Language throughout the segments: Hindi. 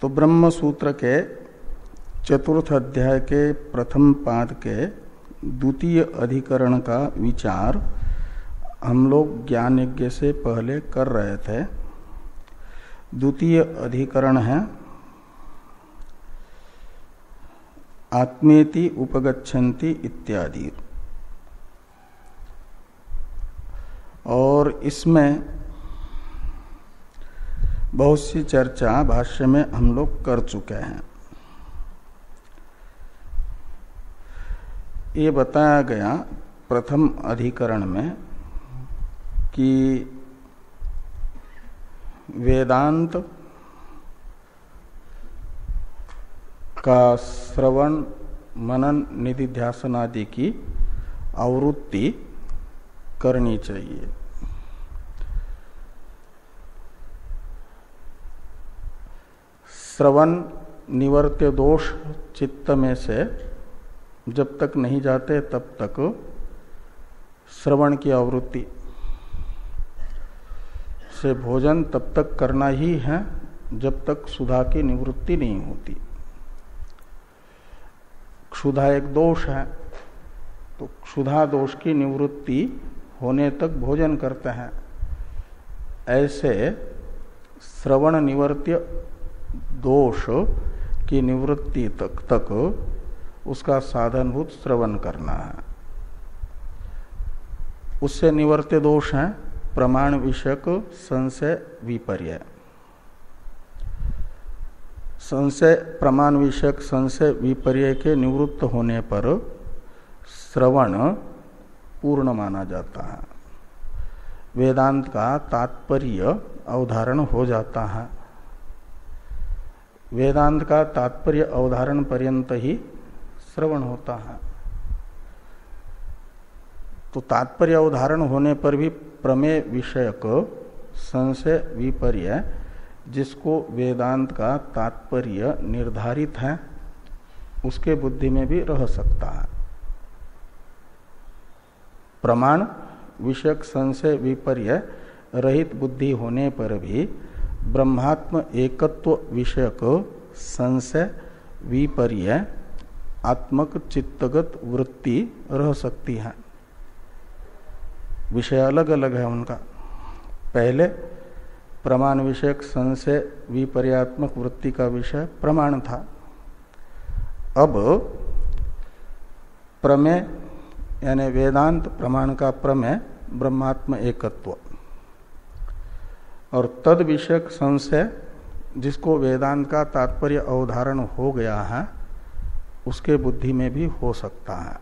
तो ब्रह्म सूत्र के चतुर्थ अध्याय के प्रथम पाद के द्वितीय अधिकरण का विचार हम लोग ज्ञान यज्ञ से पहले कर रहे थे। द्वितीय अधिकरण है आत्मेति उपगच्छन्ति इत्यादि, और इसमें बहुत सी चर्चा भाष्य में हम लोग कर चुके हैं। ये बताया गया प्रथम अधिकरण में कि वेदांत का श्रवण मनन निधिध्यासन आदि की आवृत्ति करनी चाहिए। श्रवण निवर्त्य दोष चित्त में से जब तक नहीं जाते तब तक श्रवण की आवृत्ति से भोजन तब तक करना ही है जब तक क्षुधा की निवृत्ति नहीं होती। क्षुधा एक दोष है, तो क्षुधा दोष की निवृत्ति होने तक भोजन करते हैं। ऐसे श्रवण निवर्त्य दोष की निवृत्ति तक उसका साधनभूत श्रवण करना है। उससे निवर्त्य दोष है प्रमाण विषयक संशय विपर्य। संशय प्रमाण विषयक संशय विपर्य के निवृत्त होने पर श्रवण पूर्ण माना जाता है, वेदांत का तात्पर्य अवधारण हो जाता है। वेदांत का तात्पर्य अवधारण पर्यंत ही श्रवण होता है। तो तात्पर्य अवधारण होने पर भी प्रमेय विषयक संशय विपर्य, जिसको वेदांत का तात्पर्य निर्धारित है, उसके बुद्धि में भी रह सकता है। प्रमाण विषयक संशय विपर्य रहित बुद्धि होने पर भी ब्रह्मात्म एकत्व विषयक संशय विपर्य आत्मक चित्तगत वृत्ति रह सकती है। विषय अलग अलग है उनका। पहले प्रमाण विषयक संशय विपर्यात्मक वृत्ति का विषय प्रमाण था। अब प्रमेय यानी वेदांत प्रमाण का प्रमेय ब्रह्मात्म एकत्व, और तद विषयक संशय जिसको वेदांत का तात्पर्य अवधारण हो गया है, उसके बुद्धि में भी हो सकता है।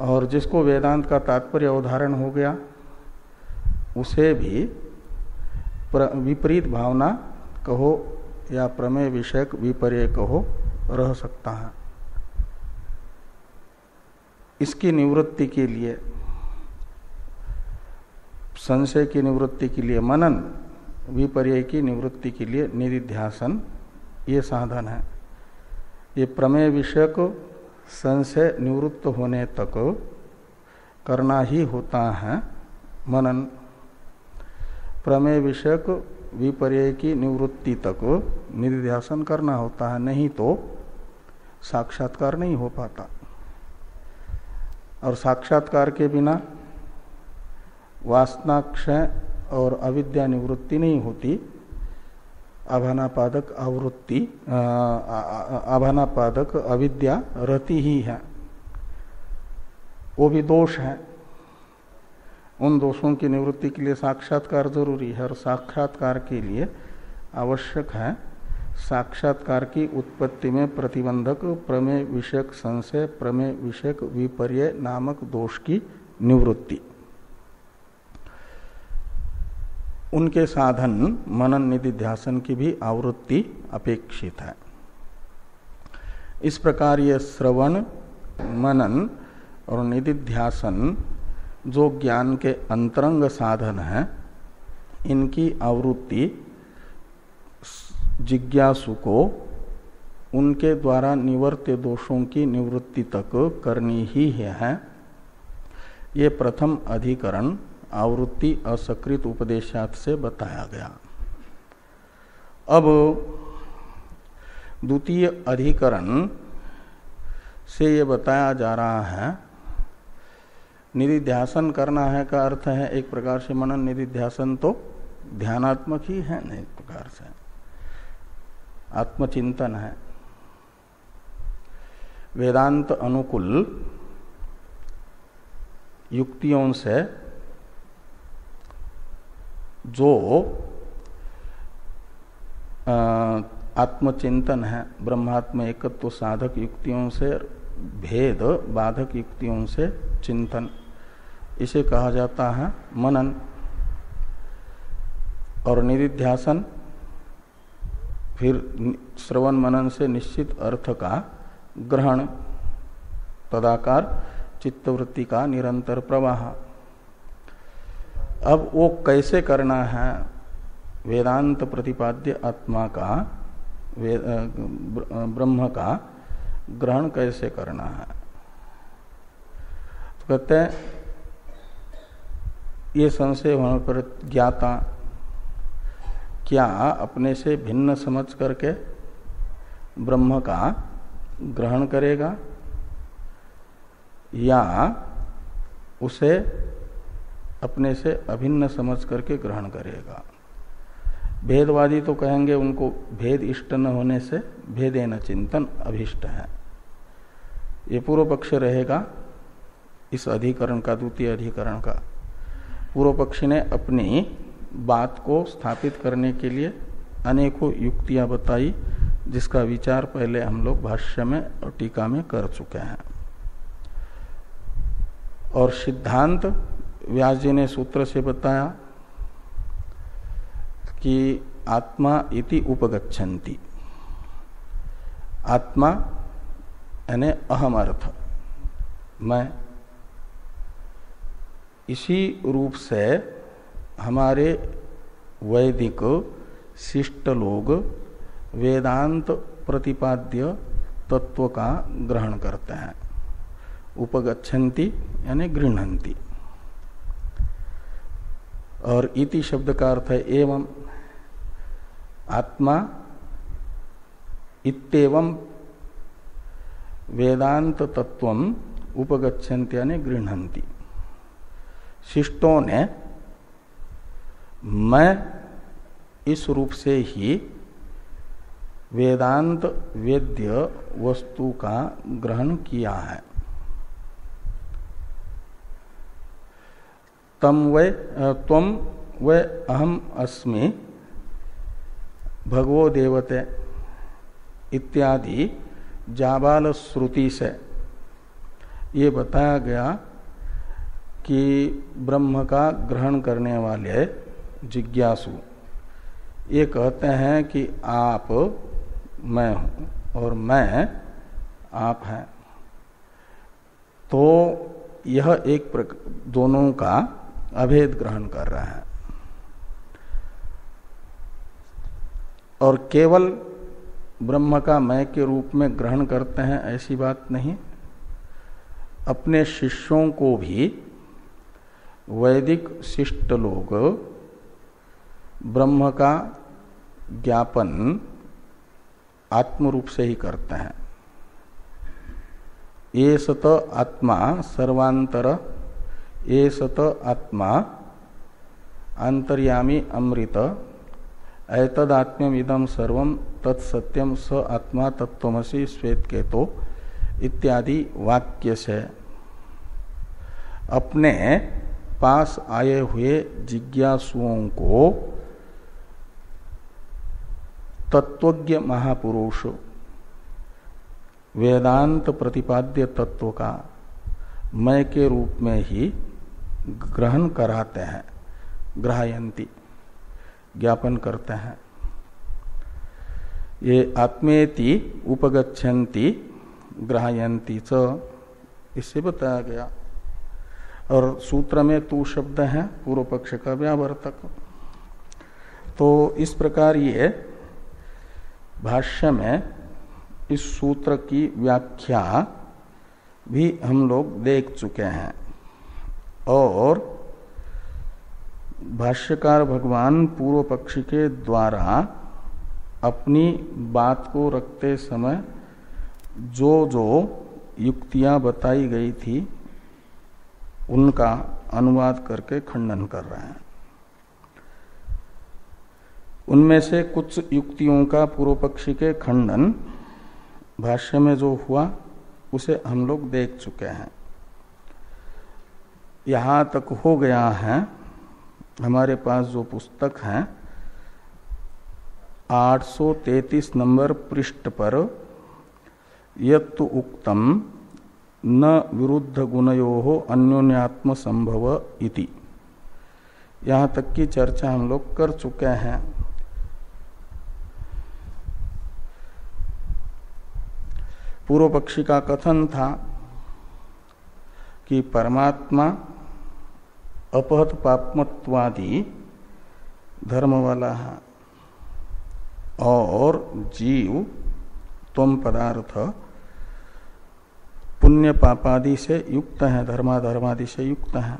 और जिसको वेदांत का तात्पर्य अवधारण हो गया, उसे भी विपरीत भावना कहो या प्रमेय विषयक विपर्य कहो रह सकता है। इसकी निवृत्ति के लिए, संशय की निवृत्ति के लिए मनन, विपर्य की निवृत्ति के लिए निधिध्यासन ये साधन है। ये प्रमेय विषयक संशय निवृत्त होने तक करना ही होता है मनन। प्रमेय विषयक विपर्य की निवृत्ति तक निधिध्यासन करना होता है, नहीं तो साक्षात्कार नहीं हो पाता। और साक्षात्कार के बिना वासनाक्षय और अविद्या निवृत्ति नहीं होती। आभानापादक आवृत्ति आभानापादक अविद्या रहती ही है, वो भी दोष है। उन दोषों की निवृत्ति के लिए साक्षात्कार जरूरी है, और साक्षात्कार के लिए आवश्यक है साक्षात्कार की उत्पत्ति में प्रतिबंधक प्रमेय विषयक संशय, प्रमेय विषयक विपर्य नामक दोष की निवृत्ति। उनके साधन मनन निधिध्यासन की भी आवृत्ति अपेक्षित है। इस प्रकार ये श्रवण मनन और निधिध्यासन जो ज्ञान के अंतरंग साधन है, इनकी आवृत्ति जिज्ञासु को उनके द्वारा निवर्त्य दोषों की निवृत्ति तक करनी ही है। ये प्रथम अधिकरण आवृत्ति असकृत उपदेशात से बताया गया। अब द्वितीय अधिकरण से ये बताया जा रहा है, निधिध्यासन करना है का अर्थ है एक प्रकार से मनन निधिध्यासन तो ध्यानात्मक ही है न, एक प्रकार से आत्मचिंतन है। वेदांत अनुकूल युक्तियों से जो आत्मचिंतन है, ब्रह्मात्म एकत्व साधक युक्तियों से भेद बाधक युक्तियों से चिंतन, इसे कहा जाता है मनन। और निधिध्यासन फिर श्रवण मनन से निश्चित अर्थ का ग्रहण, तदाकार चित्तवृत्ति का निरंतर प्रवाह। अब वो कैसे करना है, वेदांत प्रतिपाद्य आत्मा का ब्रह्म का ग्रहण कैसे करना है। तो कहते हैं ये संशय होने पर ज्ञाता क्या अपने से भिन्न समझ करके ब्रह्म का ग्रहण करेगा या उसे अपने से अभिन्न समझ करके ग्रहण करेगा। भेदवादी तो कहेंगे उनको भेद इष्ट न होने से भेदेन चिंतन अभिष्ट है। ये पूर्व पक्ष रहेगा इस अधिकरण का, द्वितीय अधिकरण का। पूर्व पक्षी ने अपनी बात को स्थापित करने के लिए अनेकों युक्तियां बताई, जिसका विचार पहले हम लोग भाष्य में और टीका में कर चुके हैं। और सिद्धांत व्यास जी ने सूत्र से बताया कि आत्मा इति उपगच्छन्ति, आत्मा यानी अहम अर्थ मैं, इसी रूप से हमारे वैदिक शिष्ट लोग वेदांत प्रतिपाद्य तत्व का ग्रहण करते हैं। उपगच्छन्ति यानी गृह्णन्ति, और इति शब्द का अर्थ है एवं, आत्मा इत्येवं वेदांत तत्वम उपगच्छन्ति यानी गृह्णन्ति। शिष्टों ने मैं इस रूप से ही वेदांत वेद्य वस्तु का ग्रहण किया है। त्वं वै अहम अस्मि भगवो देवते इत्यादि जाबाल श्रुति से ये बताया गया कि ब्रह्म का ग्रहण करने वाले जिज्ञासु ये कहते हैं कि आप मैं हूं और मैं आप हैं। तो यह एक दोनों का अभेद ग्रहण कर रहा है। और केवल ब्रह्म का मैं के रूप में ग्रहण करते हैं ऐसी बात नहीं, अपने शिष्यों को भी वैदिक शिष्ट लोग ब्रह्म का ज्ञापन आत्म रूप से ही करते हैं। ये सत आत्मा सर्वांतर, ये सत आत्मा अंतर्यामी अमृत, एतदात्म्यम इदम सर्वम तत्सत्यम स आत्मा तत्त्वमसि श्वेतकेतो इत्यादि वाक्य से अपने पास आए हुए जिज्ञासुओं को तत्वज्ञ महापुरुष वेदांत प्रतिपाद्य तत्व का मैं के रूप में ही ग्रहण कराते हैं, ग्राहयन्ति ज्ञापन करते हैं। ये आत्मेति उपगच्छन्ति ग्राहयन्ति च, इससे बताया गया। और सूत्र में तू शब्द है पूर्व पक्ष का व्यावर्तक। तो इस प्रकार ये भाष्य में इस सूत्र की व्याख्या भी हम लोग देख चुके हैं। और भाष्यकार भगवान पूर्व पक्षी के द्वारा अपनी बात को रखते समय जो जो युक्तियां बताई गई थी उनका अनुवाद करके खंडन कर रहे हैं। उनमें से कुछ युक्तियों का पूर्व पक्षी के खंडन भाष्य में जो हुआ उसे हम लोग देख चुके हैं। यहाँ तक हो गया है। हमारे पास जो पुस्तक है 833 नंबर पृष्ठ पर यत्तु उक्तम न विरुद्ध गुणयोः अन्योन्यात्म संभव इति, यहाँ तक की चर्चा हम लोग कर चुके हैं। पूर्व पक्षी का कथन था कि परमात्मा अपहत पापमत्वादि धर्म वाला है और जीव त्वम पदार्थ पुण्य पापादि से युक्त है, धर्माधर्मादि से युक्त है।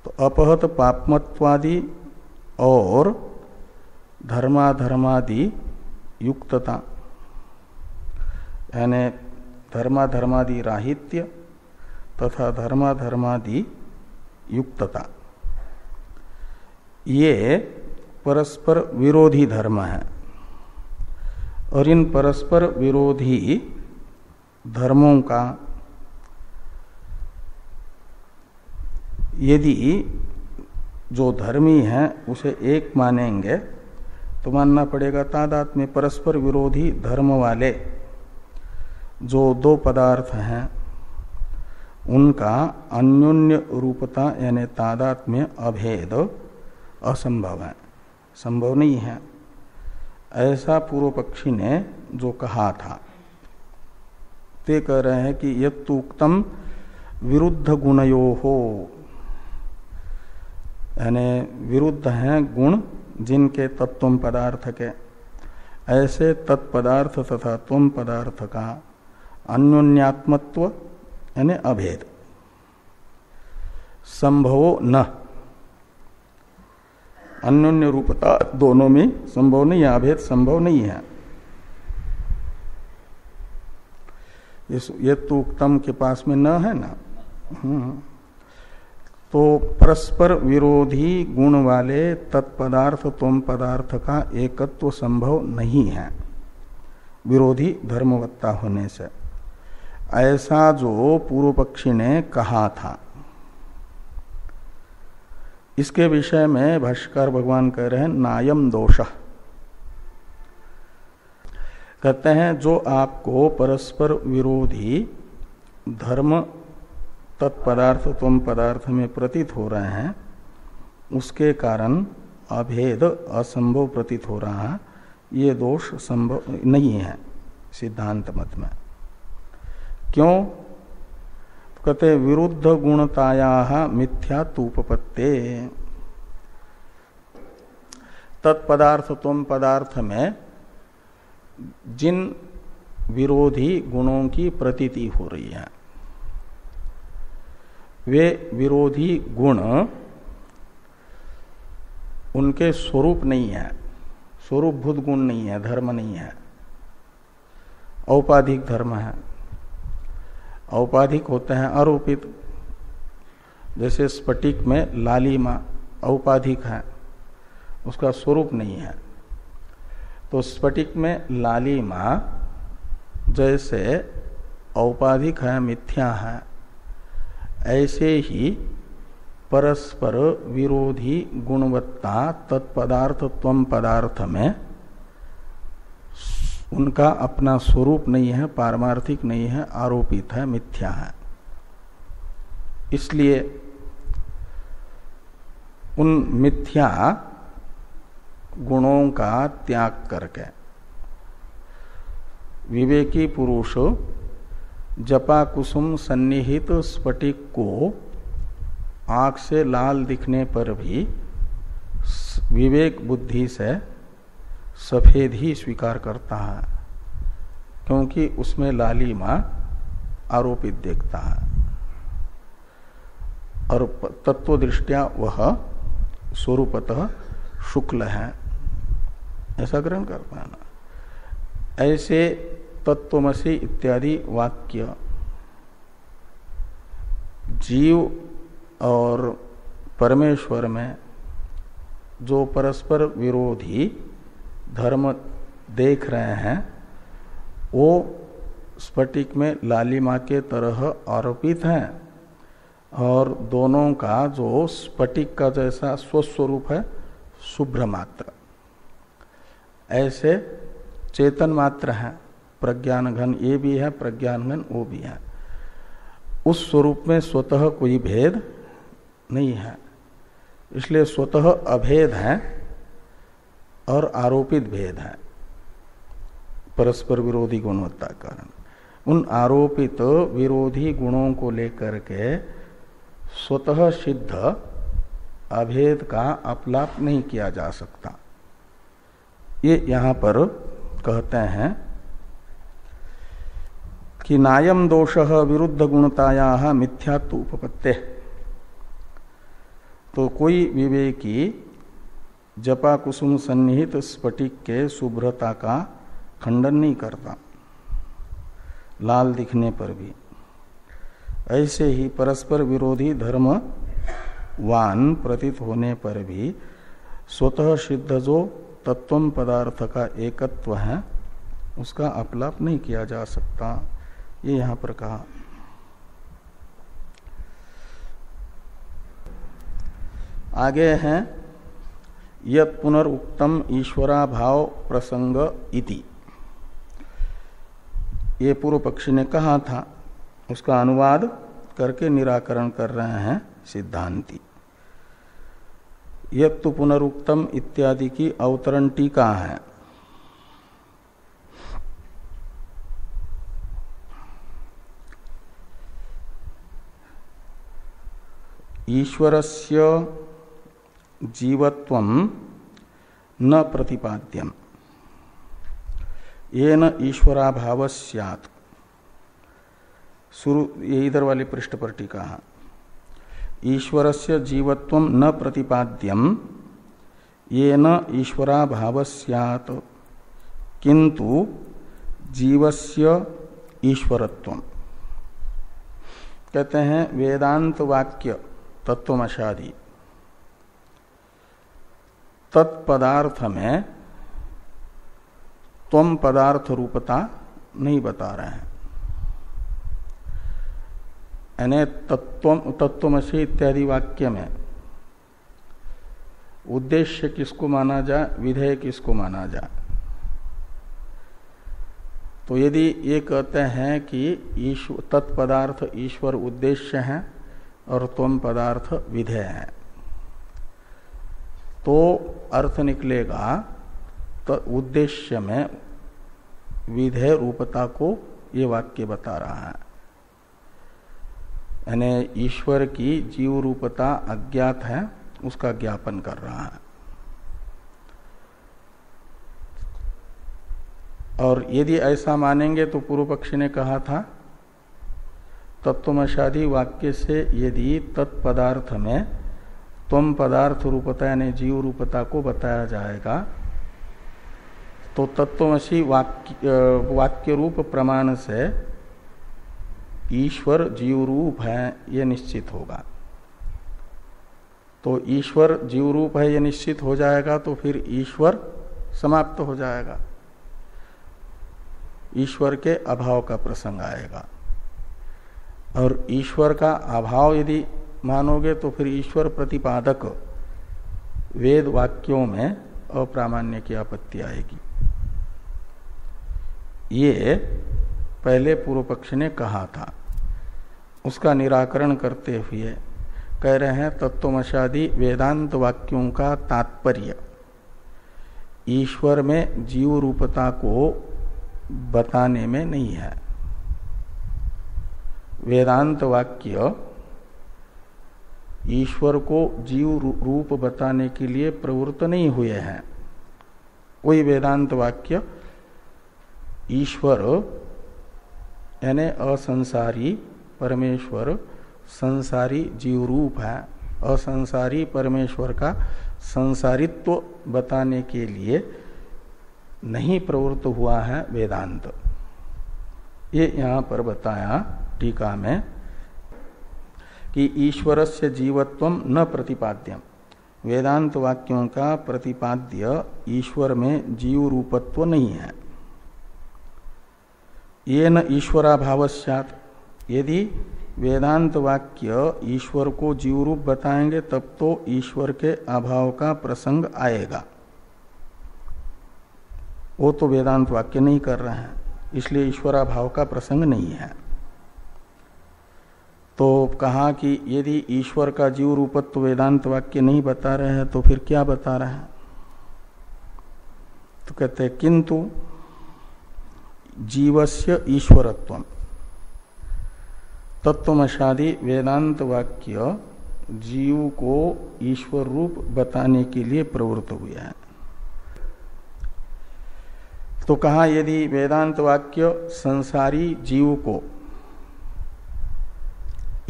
तो अपहत पापमत्वादि और धर्माधर्मादि युक्तता यानी धर्माधर्मादि राहित्य तथा धर्माधर्मादि युक्तता, ये परस्पर विरोधी धर्म है। और इन परस्पर विरोधी धर्मों का यदि जो धर्मी है उसे एक मानेंगे तो मानना पड़ेगा तादात्म्य। परस्पर विरोधी धर्म वाले जो दो पदार्थ हैं उनका अन्योन्य रूपता यानी तादात्म्य अभेद असंभव है, संभव नहीं है। ऐसा पूर्व पक्षी ने जो कहा था ते कह रहे हैं कि यत्तु उक्तम विरुद्ध गुणयोः, यानी विरुद्ध हैं गुण जिनके तत्व पदार्थ के, ऐसे तत्पदार्थ तथा त्वम पदार्थ का अन्योन्यात्मत्व यानी अभेद संभवो न, अन्योन्य रूपता दोनों में संभव नहीं है, अभेद संभव नहीं है। ये तो उत्तम के पास में न है ना। तो परस्पर विरोधी गुण वाले तत्पदार्थ त्वम पदार्थ का एकत्व संभव नहीं है विरोधी धर्मवत्ता होने से, ऐसा जो पूर्व पक्षी ने कहा था। इसके विषय में भाष्यकार भगवान कह रहे हैं नायम दोषः, कहते हैं जो आपको परस्पर विरोधी धर्म तत्पदार्थ त्वम पदार्थ में प्रतीत हो रहे हैं उसके कारण अभेद असंभव प्रतीत हो रहा है, ये दोष संभव नहीं है सिद्धांत मत में। क्यों? कहते विरुद्ध गुणताया मिथ्यात्वोपपत्ते, तत्पदार्थ त्वम पदार्थ में जिन विरोधी गुणों की प्रतीति हो रही है वे विरोधी गुण उनके स्वरूप नहीं है, स्वरूपभूत गुण नहीं है, धर्म नहीं है, औपाधिक धर्म है। औपाधिक होते हैं आरोपित, जैसे स्फटिक में लालिमा औपाधिक है, उसका स्वरूप नहीं है। तो स्फटिक में लालिमा जैसे औपाधिक है, मिथ्या है, ऐसे ही परस्पर विरोधी गुणवत्ता तत्पदार्थ त्वम पदार्थ में उनका अपना स्वरूप नहीं है, पारमार्थिक नहीं है, आरोपित है, मिथ्या है। इसलिए उन मिथ्या गुणों का त्याग करके विवेकी पुरुष जपा कुसुम सन्निहित स्फटिक को आंख से लाल दिखने पर भी विवेक बुद्धि से सफेद ही स्वीकार करता है, क्योंकि उसमें लालिमा आरोपित देखता है और तत्व दृष्टिया वह स्वरूपतः शुक्ल है। ऐसा ग्रहण कर पाना। ऐसे तत्वमसि इत्यादि वाक्य जीव और परमेश्वर में जो परस्पर विरोधी धर्म देख रहे हैं वो स्फटिक में लालिमा के तरह आरोपित हैं, और दोनों का जो स्फटिक का जैसा स्वस्वरूप है शुभ्र मात्र, ऐसे चेतन मात्र है, प्रज्ञान घन ये भी है, प्रज्ञान घन वो भी है। उस स्वरूप में स्वतः कोई भेद नहीं है, इसलिए स्वतः अभेद है और आरोपित भेद है परस्पर विरोधी गुणवत्ता कारण। उन आरोपित विरोधी गुणों को लेकर के स्वतः सिद्ध अभेद का अपलाप नहीं किया जा सकता। ये यहां पर कहते हैं कि नायम दोषः विरुद्ध गुणतायाः मिथ्यात्व उपपत्ते। तो कोई विवेकी जपा कुसुम सन्निहित स्फटिक के शुभ्रता का खंडन नहीं करता लाल दिखने पर भी। ऐसे ही परस्पर विरोधी धर्मवान प्रतीत होने पर भी स्वतः सिद्ध जो तत्वम पदार्थ का एकत्व है उसका अपलाप नहीं किया जा सकता, ये यहां पर कहा। आगे हैं यत् पुनरुक्तम ईश्वराभाव प्रसंग इति। ये पूर्व पक्षी ने कहा था, उसका अनुवाद करके निराकरण कर रहे हैं सिद्धांती। यत्तु पुनरुक्तम इत्यादि की अवतरण टीका है। ईश्वरस्य जीवत्वं न प्रतिपाद्यम येन ईश्वराभाव स्यात्। शुरू ये इधर वाले पृष्ठ पर टीका है। ईश्वरस्य जीवत्वं न प्रतिपाद्यम येन ईश्वराभाव स्यात् किंतु जीवस्य ईश्वरत्वम। कहते हैं वेदांत वाक्य तत्वमशादि तत्पदार्थ में त्वम पदार्थ रूपता नहीं बता रहे हैं, यानी तत्वमसि इत्यादि वाक्य में उद्देश्य किसको माना जाए, विधेय किसको माना जाए। तो यदि ये कहते हैं कि तत्पदार्थ ईश्वर उद्देश्य है और त्वम पदार्थ विधेय है, तो अर्थ निकलेगा तो उद्देश्य में विधेय रूपता को ये वाक्य बता रहा है, यानी ईश्वर की जीव रूपता अज्ञात है उसका ज्ञापन कर रहा है। और यदि ऐसा मानेंगे तो पूर्व पक्षी ने कहा था तत्वमशादि वाक्य से यदि तत्पदार्थ में त्वम पदार्थ रूपता यानी जीव रूपता को बताया जाएगा तो तत्वमसि वाक्य रूप प्रमाण से ईश्वर जीव रूप है यह निश्चित होगा। तो ईश्वर जीव रूप है यह निश्चित हो जाएगा तो फिर ईश्वर समाप्त हो जाएगा, ईश्वर के अभाव का प्रसंग आएगा। और ईश्वर का अभाव यदि मानोगे तो फिर ईश्वर प्रतिपादक वेद वाक्यों में अप्रामाण्य की आपत्ति आएगी। ये पहले पूर्व पक्ष ने कहा था, उसका निराकरण करते हुए कह रहे हैं तत्वमशादि वेदांत वाक्यों का तात्पर्य ईश्वर में जीव रूपता को बताने में नहीं है। वेदांत वाक्य ईश्वर को जीव रूप बताने के लिए प्रवृत्त नहीं हुए हैं। कोई वेदांत वाक्य ईश्वर यानी असंसारी परमेश्वर संसारी जीव रूप है, असंसारी परमेश्वर का संसारित्व बताने के लिए नहीं प्रवृत्त हुआ है वेदांत। ये यहां पर बताया टीका में कि ईश्वरस्य जीवत्वम न प्रतिपाद्यम, वेदांत वाक्यों का प्रतिपाद्य ईश्वर में जीव रूपत्व नहीं है। ये न ईश्वराभाव स्यात्, यदि वेदांत वाक्य ईश्वर को जीव रूप बताएंगे तब तो ईश्वर के अभाव का प्रसंग आएगा। वो तो वेदांत वाक्य नहीं कर रहे हैं, इसलिए ईश्वराभाव का प्रसंग नहीं है। तो कहा कि यदि ईश्वर का जीव रूपत्व वेदांत वाक्य नहीं बता रहे हैं तो फिर क्या बता रहे हैं? तो कहते हैं किंतु जीवस्य ईश्वरत्वम, तत्वमशादि वेदांत वाक्य जीव को ईश्वर रूप बताने के लिए प्रवृत्त हुए हैं। तो कहा यदि वेदांत वाक्य संसारी जीव को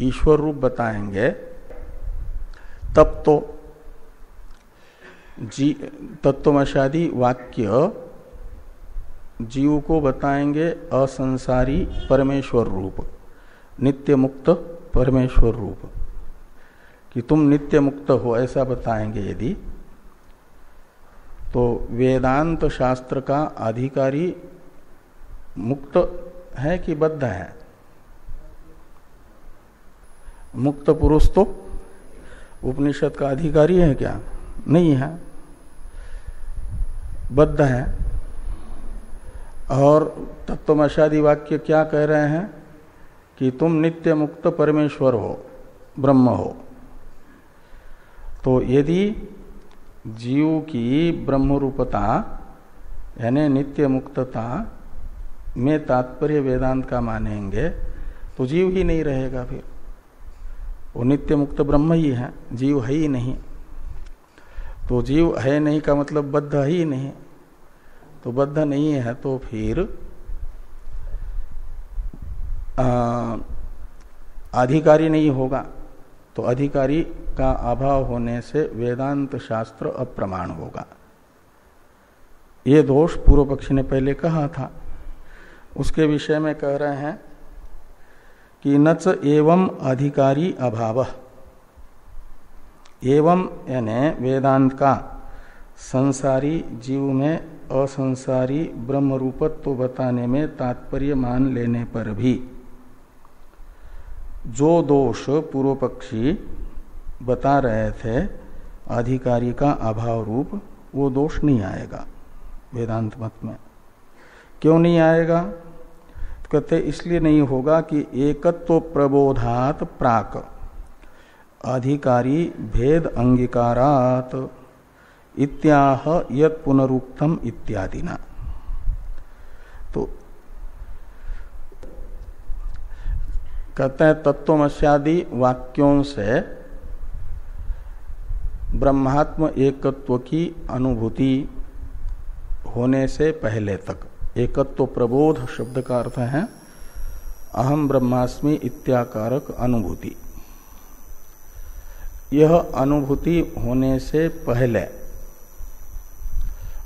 ईश्वर रूप बताएंगे तब तो तत्वमशादि वाक्य जीव को बताएंगे असंसारी परमेश्वर रूप, नित्य मुक्त परमेश्वर रूप, कि तुम नित्य मुक्त हो ऐसा बताएंगे यदि, तो वेदांत शास्त्र का अधिकारी मुक्त है कि बद्ध है? मुक्त पुरुष तो उपनिषद का अधिकारी है क्या? नहीं है, बद्ध है। और तत्वमशादि वाक्य क्या कह रहे हैं कि तुम नित्य मुक्त परमेश्वर हो, ब्रह्म हो। तो यदि जीव की ब्रह्म रूपता यानी नित्य मुक्तता में तात्पर्य वेदांत का मानेंगे तो जीव ही नहीं रहेगा, फिर वो नित्य मुक्त ब्रह्म ही है, जीव है ही नहीं। तो जीव है नहीं का मतलब बद्ध है ही नहीं, तो बद्ध नहीं है तो फिर अधिकारी नहीं होगा। तो अधिकारी का अभाव होने से वेदांत शास्त्र अप्रमाण होगा। ये दोष पूर्व पक्षी ने पहले कहा था, उसके विषय में कह रहे हैं कि नच एवं अधिकारी अभाव, एवं यानी वेदांत का संसारी जीव में असंसारी ब्रह्म रूपत्व बताने में तात्पर्य मान लेने पर भी जो दोष पूर्व पक्षी बता रहे थे अधिकारी का अभाव रूप, वो दोष नहीं आएगा वेदांत मत में। क्यों नहीं आएगा? तो कहते इसलिए नहीं होगा कि एकत्व प्रबोधात प्राक अधिकारी भेद अंगीकारात इत्याह यत् पुनरुक्तम इत्यादि ना। तो कहते हैं तत्वमस्यादि वाक्यों से ब्रह्मात्म एकत्व की अनुभूति होने से पहले तक, एकत्व प्रबोध शब्द का अर्थ है अहम ब्रह्मास्मि इत्याकारक अनुभूति। यह अनुभूति होने से पहले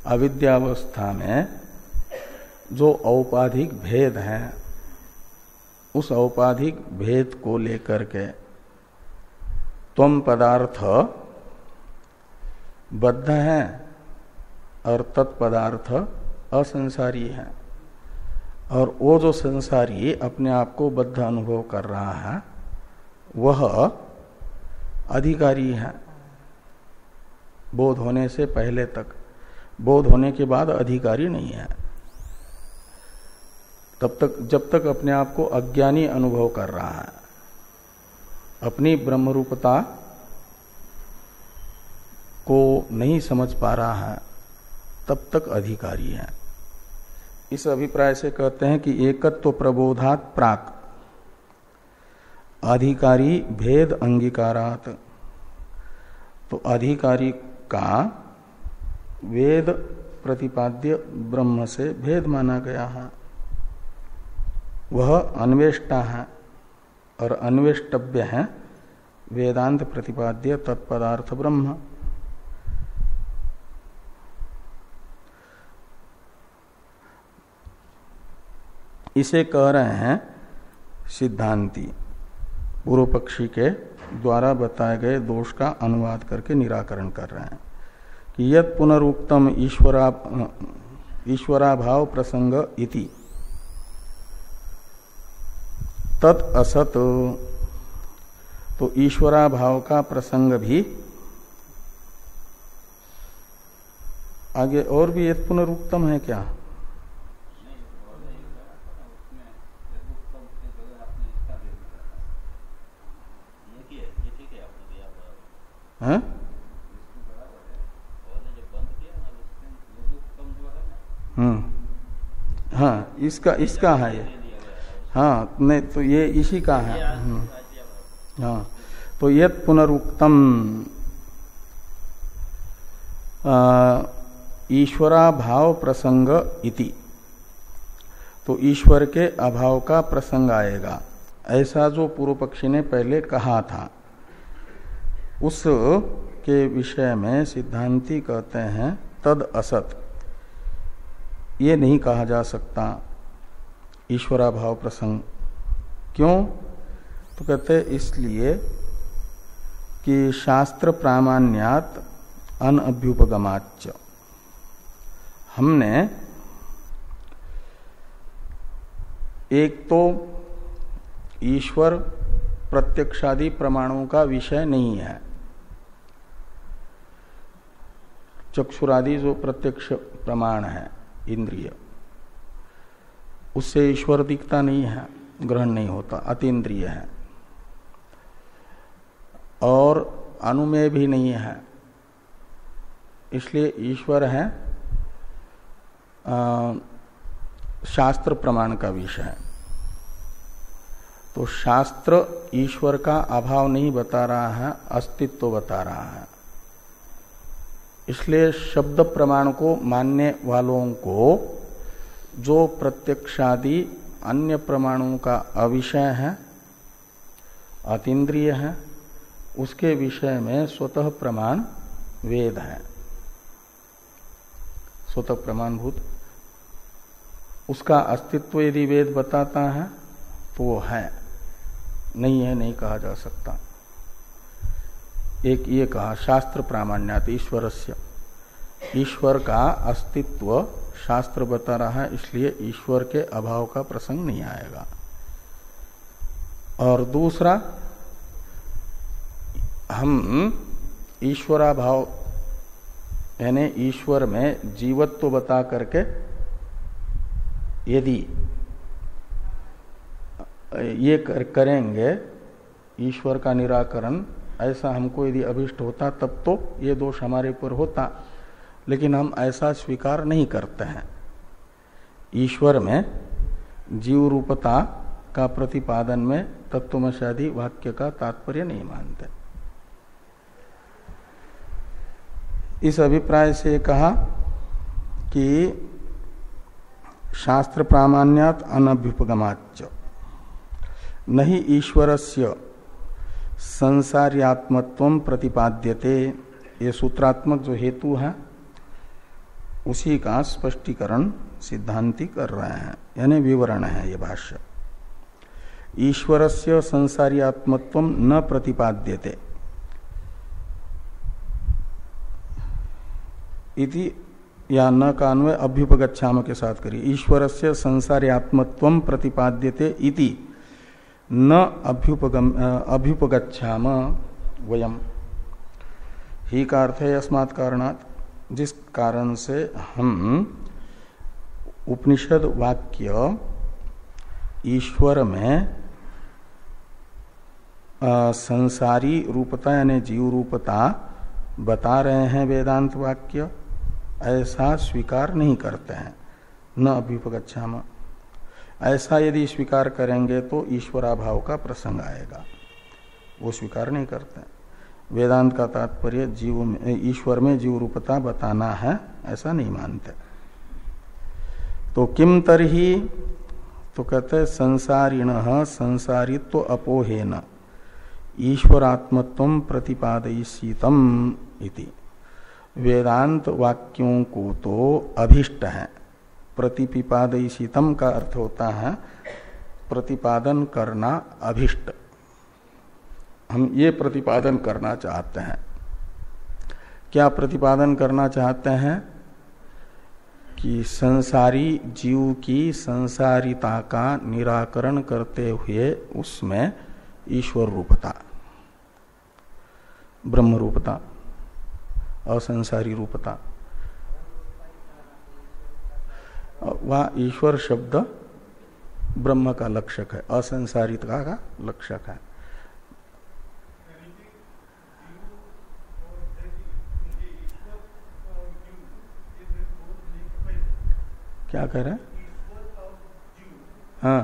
अविद्यावस्था में जो औपाधिक भेद है, उस औपाधिक भेद को लेकर के त्वम पदार्थ बद्ध है और तत्पदार्थ असंसारी है, और वो जो संसारी अपने आप को बद्ध अनुभव कर रहा है वह अधिकारी है बोध होने से पहले तक। बोध होने के बाद अधिकारी नहीं है। तब तक, जब तक अपने आप को अज्ञानी अनुभव कर रहा है, अपनी ब्रह्मरूपता को नहीं समझ पा रहा है, तब तक अधिकारी है। इस अभिप्राय से कहते हैं कि एकत्व प्रबोधात प्राक अधिकारी भेद अंगीकारात। तो अधिकारी का वेद प्रतिपाद्य ब्रह्म से भेद माना गया है, वह अन्वेष्टा है और अन्वेष्टव्य है वेदांत प्रतिपाद्य तत्पदार्थ ब्रह्म। इसे कह रहे हैं सिद्धांती, पूर्व पक्षी के द्वारा बताए गए दोष का अनुवाद करके निराकरण कर रहे हैं कि यत् पुनरुक्तम ईश्वराभाव प्रसंग इति तत् असत, तो ईश्वराभाव का प्रसंग भी आगे और भी यत् पुनरुक्तम है क्या? हाँ हाँ, इसका है ये। हाँ नहीं तो ये इसी का है। हाँ तो यत् पुनरुक्तम ईश्वराभाव प्रसंग इति, तो ईश्वर के अभाव का प्रसंग आएगा, ऐसा जो पूर्व पक्षी ने पहले कहा था उस के विषय में सिद्धांती कहते हैं तद असत, ये नहीं कहा जा सकता ईश्वराभाव प्रसंग। क्यों? तो कहते इसलिए कि शास्त्र प्रामाण्यात अनअभ्युपगमाच्च, हमने एक तो ईश्वर प्रत्यक्षादि प्रमाणों का विषय नहीं है, चक्षुरादि जो प्रत्यक्ष प्रमाण है इंद्रिय, उससे ईश्वर दिखता नहीं है, ग्रहण नहीं होता, अतीन्द्रिय है, और अनुमेय भी नहीं है, इसलिए ईश्वर है शास्त्र प्रमाण का विषय। तो शास्त्र ईश्वर का अभाव नहीं बता रहा है, अस्तित्व बता रहा है। इसलिए शब्द प्रमाण को मानने वालों को जो प्रत्यक्षादि अन्य प्रमाणों का अविषय है, अतीन्द्रिय है, उसके विषय में स्वतः प्रमाण वेद है, स्वतः प्रमाणभूत। उसका अस्तित्व यदि वेद बताता है तो वो है, नहीं है नहीं कहा जा सकता। एक ये कहा शास्त्र प्रामाण्यात ईश्वरस्य, ईश्वर का अस्तित्व शास्त्र बता रहा है, इसलिए ईश्वर के अभाव का प्रसंग नहीं आएगा। और दूसरा, हम ईश्वराभाव यानी ईश्वर में जीवत्व बता करके यदि ये करेंगे ईश्वर का निराकरण, ऐसा हमको यदि अभिष्ट होता तब तो ये दोष हमारे ऊपर होता, लेकिन हम ऐसा स्वीकार नहीं करते हैं। ईश्वर में जीव रूपता का प्रतिपादन में तत्वमशादि वाक्य का तात्पर्य नहीं मानते। इस अभिप्राय से कहा कि शास्त्र प्रामाण्यात अनभ्युपगमाच्च नहीं ईश्वरस्य संसार्यात्मत्वं प्रतिपाद्यते, ये सूत्रात्मक जो हेतु है उसी का स्पष्टीकरण सिद्धांती कर रहे हैं, यानी विवरण है ये भाष्य। ईश्वरस्य संसार्यात्मत्वं न प्रतिपाद्यते इति, या न का अन्वय अभ्युपगच्छाम के साथ करिए। ईश्वरस्य संसार्यात्मत्वं प्रतिपाद्यते इति न अभ्युपगच्छाम वयम, ही का अर्थ है अस्मात् कारणात्, जिस कारण से हम उपनिषद वाक्य ईश्वर में संसारी रूपता यानी जीव रूपता बता रहे हैं वेदांत वाक्य, ऐसा स्वीकार नहीं करते हैं। न अभ्युपगच्छाम, ऐसा यदि स्वीकार करेंगे तो ईश्वराभाव का प्रसंग आएगा, वो स्वीकार नहीं करते। वेदांत का तात्पर्य जीव में, ईश्वर में जीव रूपता बताना है, ऐसा नहीं मानते। तो किम तरही, तो कहते संसारिणः संसारित्व अपोहेन ईश्वरात्मत्वं प्रतिपादयिष्यितम् इति। वेदांत वाक्यों को तो अभिष्ट है प्रतिपिपादयिषितम का अर्थ होता है प्रतिपादन करना, अभिष्ट। हम ये प्रतिपादन करना चाहते हैं। क्या प्रतिपादन करना चाहते हैं? कि संसारी जीव की संसारिता का निराकरण करते हुए उसमें ईश्वर रूपता, ब्रह्म रूपता, असंसारी रूपता। वह ईश्वर शब्द ब्रह्म का लक्षक है, असंसारिता का लक्षक है। क्या कह रहे हैं? हाँ,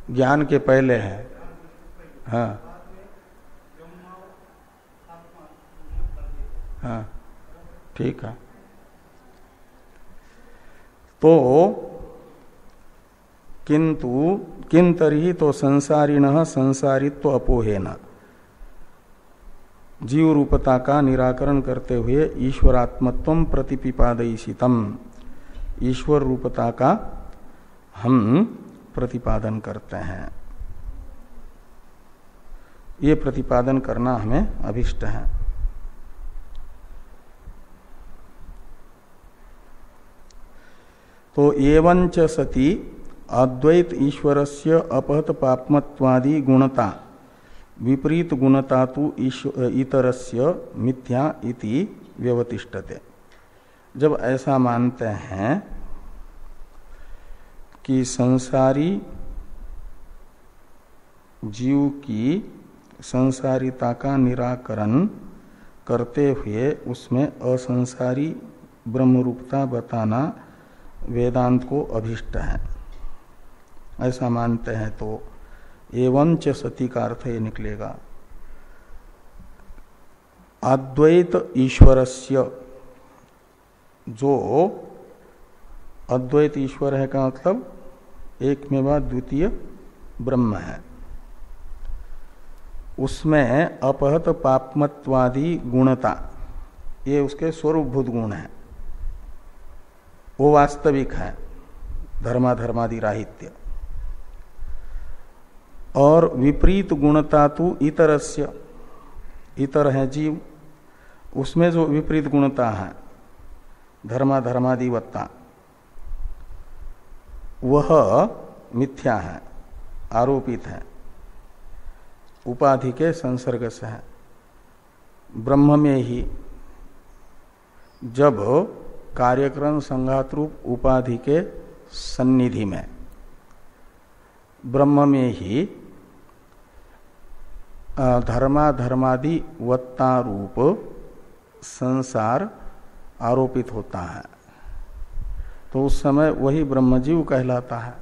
ज्ञान के पहले है। हाँ हाँ, ठीक है। तो किंतु किंतरी तो संसारिणः संसारित्व अपोहेन, जीव रूपता का निराकरण करते हुए ईश्वरात्मत्वं प्रतिपिपादयिषितम, ईश्वर रूपता का हम प्रतिपादन करते हैं। ये प्रतिपादन करना हमें अभिष्ट है। तो एवं च सति अद्वैत ईश्वरस्य अपहत पाप्मत्वादि गुणता विपरीत गुणता तो इतरस्य मिथ्या इति व्यवतिष्ठते। जब ऐसा मानते हैं कि संसारी जीव की संसारिता का निराकरण करते हुए उसमें असंसारी ब्रह्मरूपता बताना वेदांत को अभिष्ट है, ऐसा मानते हैं तो एवं च सति का अर्थ ये निकलेगा। अद्वैत ईश्वरस्य, जो अद्वैत ईश्वर है का मतलब एकमेवा द्वितीय ब्रह्म है, उसमें अपहत पापमत्वादि गुणता, ये उसके स्वरूपभूत गुण है, वो वास्तविक है, धर्माधर्मादि राहित्य। और विपरीत गुणता तो इतरस्य, इतर है जीव, उसमें जो विपरीत गुणता है धर्माधर्मादिवत्ता, वह मिथ्या है, आरोपित है, उपाधि के संसर्ग से है। ब्रह्म में ही जब कार्यक्रम संघात रूप उपाधि के सन्निधि में, ब्रह्म में ही धर्माधर्मादि वत्ता रूप संसार आरोपित होता है, तो उस समय वही ब्रह्मजीव कहलाता है।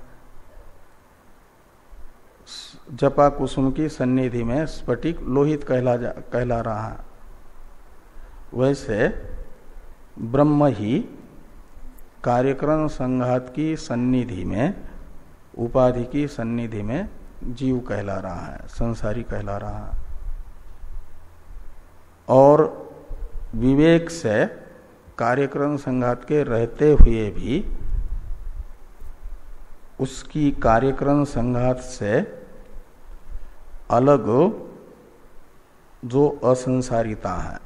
जपा कुसुम की सन्निधि में स्फटिक लोहित कहला रहा है, वैसे ब्रह्म ही कार्यक्रम संघात की सन्निधि में, उपाधि की सन्निधि में जीव कहला रहा है, संसारी कहला रहा है। और विवेक से कार्यक्रम संघात के रहते हुए भी उसकी कार्यक्रम संघात से अलग जो असंसारिता है,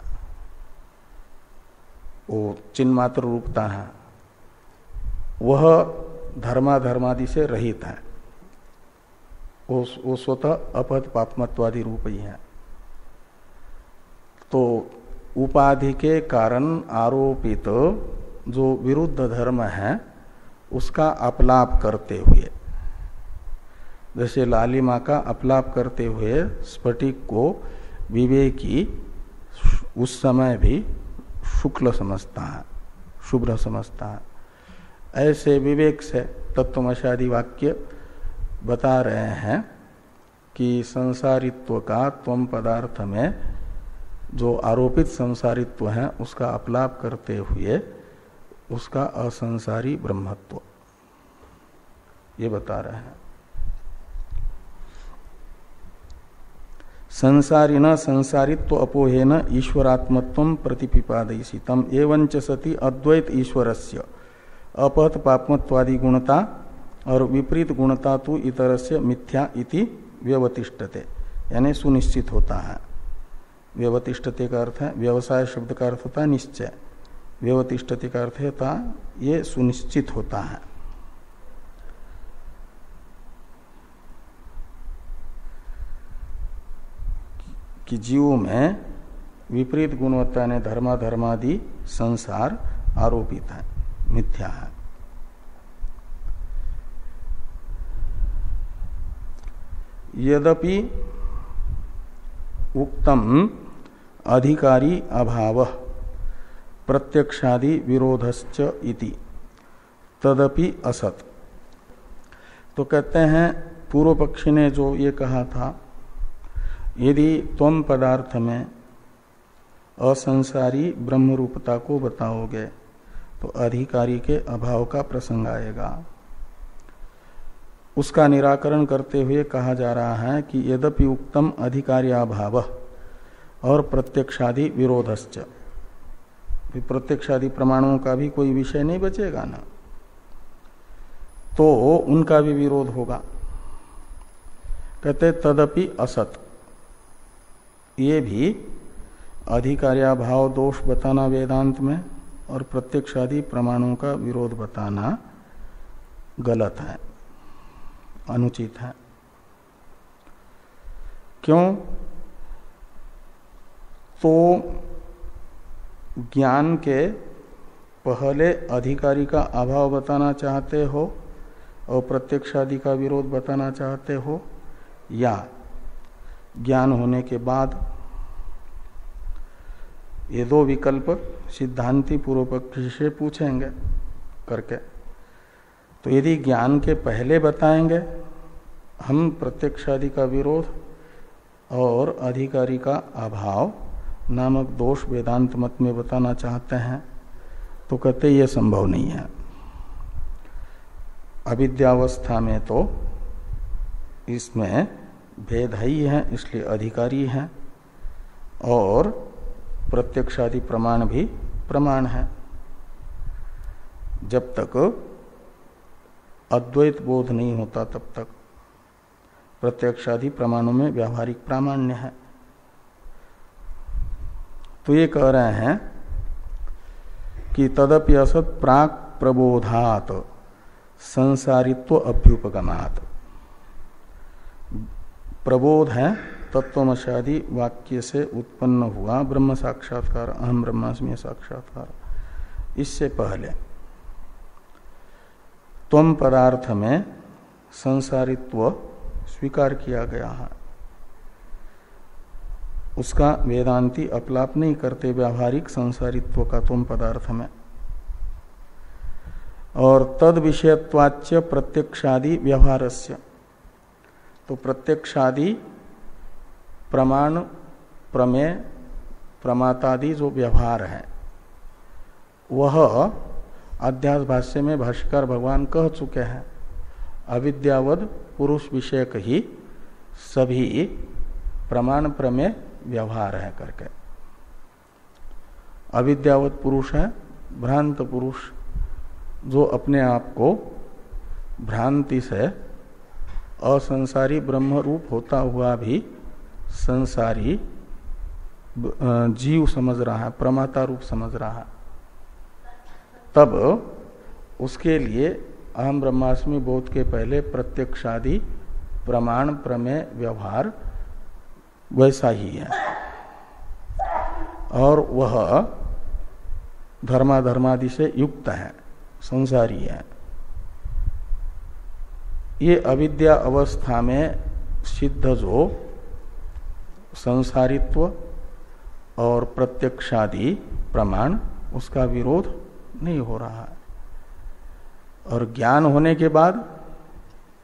वो चिन्मात्र रूपता है, वह धर्माधर्मादि से रहित है, वो स्वतः अपहत पापमत्वादि रूप ही है। तो उपाधि के कारण आरोपित जो विरुद्ध धर्म है उसका अपलाप करते हुए, जैसे लालिमा का अपलाप करते हुए स्फटिक को विवेकी उस समय भी शुक्ल समझता है, शुभ्र समझता है, ऐसे विवेक से तत्वमशादि वाक्य बता रहे हैं कि संसारित्व का त्वम पदार्थ में जो आरोपित संसारित्व है उसका अपलाप करते हुए उसका असंसारी ब्रह्मत्व ये बता रहे हैं। संसारिण संसारित्व अपोहेन ईश्वरात्मत्वं प्रतिपिपादयिषितम् एवं च सति अद्वैत ईश्वरस्य अपहत पापमत्वादि गुणता और विपरीत गुणता तो इतरस्य मिथ्या इति व्यवतिष्ठते, यानी सुनिश्चित होता है। व्यवतिष्ठते का अर्थ है, व्यवसाय शब्द का अर्थ होता है निश्चय, व्यवतिष्ठते का अर्थ होता ये सुनिश्चित होता है। कि जीवों में विपरीत गुणवत्ता ने धर्मादि संसार आरोपित है, मिथ्या है। यद्यपि उक्तम अधिकारी अभाव प्रत्यक्षादि विरोधश्च इति तदपि असत। तो कहते हैं पूर्व पक्षी ने जो ये कहा था, यदि त्वम पदार्थ में असंसारी ब्रह्म रूपता को बताओगे तो अधिकारी के अभाव का प्रसंग आएगा। उसका निराकरण करते हुए कहा जा रहा है कि यद्यपि उक्तम अधिकार्याभाव और प्रत्यक्षादि विरोधश्च, प्रत्यक्षादि प्रमाणों का भी कोई विषय नहीं बचेगा ना, तो उनका भी विरोध होगा। कहते तदपि असत, ये भी अधिकार्याभाव दोष बताना वेदांत में और प्रत्यक्षादि प्रमाणों का विरोध बताना गलत है, अनुचित है। क्यों? तो ज्ञान के पहले अधिकारी का अभाव बताना चाहते हो और प्रत्यक्षादि का विरोध बताना चाहते हो, या ज्ञान होने के बाद? ये दो विकल्प सिद्धांति पूर्व पक्षी से पूछेंगे करके। तो यदि ज्ञान के पहले बताएंगे हम प्रत्यक्षादि का विरोध और अधिकारी का अभाव नामक दोष वेदांत मत में बताना चाहते हैं, तो कहते ये संभव नहीं है। अविद्यावस्था में तो इसमें भेद ही है, इसलिए अधिकारी है, और प्रत्यक्षादि प्रमाण भी प्रमाण है। जब तक अद्वैत बोध नहीं होता तब तक प्रत्यक्षादि प्रमाणों में व्यावहारिक प्रामाण्य है। तो ये कह रहे हैं कि तदपि असत प्राक प्रबोधात संसारित्व अभ्युपगमात। प्रबोध है तत्वमशादि वाक्य से उत्पन्न हुआ ब्रह्म साक्षात्कार, अहम ब्रह्मास्मि साक्षात्कार। इससे पहले त्वम पदार्थ में संसारित्व स्वीकार किया गया है, उसका वेदांती अपलाप नहीं करते व्यावहारिक संसारित्व का त्वम पदार्थ में। और तद विषयत्वाच्य प्रत्यक्षादि व्यवहारस्य, तो प्रत्यक्षादि प्रमाण प्रमेय प्रमातादि जो व्यवहार है वह अध्यास भाष्य में भाष्यकार भगवान कह चुके हैं, अविद्यावद पुरुष विषयक ही सभी प्रमाण प्रमेय व्यवहार है करके। अविद्यावद पुरुष है भ्रांत पुरुष, जो अपने आप को भ्रांति से असंसारी ब्रह्म रूप होता हुआ भी संसारी जीव समझ रहा है, प्रमाता रूप समझ रहा है, तब उसके लिए अहम ब्रह्मास्मि बोध के पहले प्रत्यक्षादि प्रमाण प्रमेय व्यवहार वैसा ही है, और वह धर्माधर्मादि से युक्त है, संसारी है। ये अविद्या अवस्था में सिद्ध जो संसारित्व और प्रत्यक्षादि प्रमाण, उसका विरोध नहीं हो रहा है। और ज्ञान होने के बाद